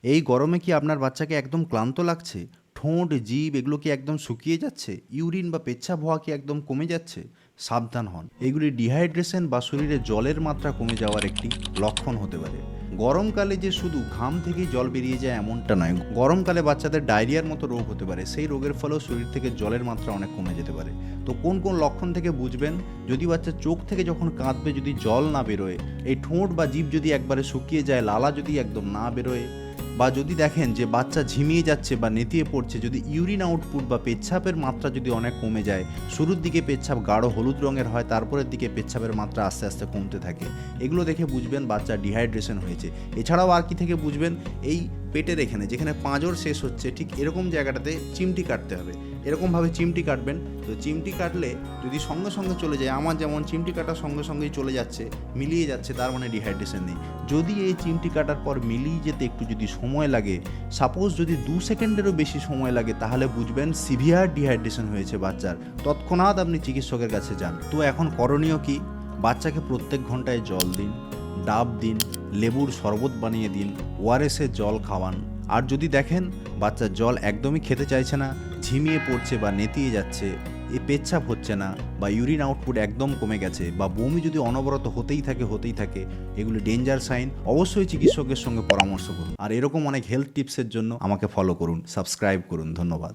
এই গরমে কি আপনার বাচ্চাকে একদম ক্লান্ত লাগছে? ঠোঁট, জিভ এগুলো কি একদম শুকিয়ে যাচ্ছে? ইউরিন বা পেচ্ছাব হওয়া কি একদম কমে যাচ্ছে? সাবধান হন। এগুলি ডিহাইড্রেশন বা শরীরে জলের মাত্রা কমে যাওয়ার একটি লক্ষণ হতে পারে। গরমকালে যে শুধু ঘাম থেকেই জল বেরিয়ে যায় এমনটা নয়। গরমকালে বাচ্চাদের ডায়রিয়ার মতো রোগ হতে পারে। সেই রোগের ফলেও শরীর থেকে জলের মাত্রা অনেক কমে যেতে পারে। তো কোন কোন লক্ষণ থেকে বুঝবেন? যদি বাচ্চা চোখ থেকে যখন কাঁদবে যদি জল না বেরোয়, এই ঠোঁট বা জিভ যদি একবারে শুকিয়ে যায়, লালা যদি একদম না বেরোয়, বা যদি দেখেন যে বাচ্চা ঝিমিয়ে যাচ্ছে বা নেতিয়ে পড়ছে, যদি ইউরিন আউটপুট বা পেচ্ছাপের মাত্রা যদি অনেক কমে যায়, শুরুর দিকে পেচ্ছাপ গাঢ় হলুদ রঙের হয়, তারপরের দিকে পেচ্ছাপের মাত্রা আস্তে আস্তে কমতে থাকে, এগুলো দেখে বুঝবেন বাচ্চা ডিহাইড্রেশন হয়েছে। এছাড়াও আর কি থেকে বুঝবেন? এই পেটের এখানে যেখানে পাঁজর শেষ হচ্ছে ঠিক এরকম জায়গাটাতে চিমটি কাটতে হবে। এরকমভাবে চিমটি কাটবেন। তো চিমটি কাটলে যদি সঙ্গে সঙ্গে চলে যায়, আমার যেমন চিমটি কাটার সঙ্গে সঙ্গেই চলে যাচ্ছে, মিলিয়ে যাচ্ছে, তার মানে ডিহাইড্রেশন নেই। যদি এই চিমটি কাটার পর মিলিয়ে যেতে একটু যদি সময় লাগে, সাপোজ যদি 2 সেকেন্ডেরও বেশি সময় লাগে, তাহলে বুঝবেন সিভিয়ার ডিহাইড্রেশন হয়েছে বাচ্চার। তৎক্ষণাৎ আপনি চিকিৎসকের কাছে যান। তো এখন করণীয় কি? বাচ্চাকে প্রত্যেক ঘন্টায় জল দিন, ডাব দিন, লেবুর শরবত বানিয়ে দিন, ওআরএসের জল খাওয়ান। আর যদি দেখেন বাচ্চার জল একদমই খেতে চাইছে না, ঝিমিয়ে পড়ছে বা নেতিয়ে যাচ্ছে, পেচ্ছাপ হচ্ছে না, বা ইউরিন আউটপুট একদম কমে গেছে, বা বমি যদি অনবরত হতেই থাকে, এগুলি ডেঞ্জার সাইন। অবশ্যই চিকিৎসকের সঙ্গে পরামর্শ করুন। আর এরকম অনেক হেলথ টিপসের জন্য আমাকে ফলো করুন, সাবস্ক্রাইব করুন। ধন্যবাদ।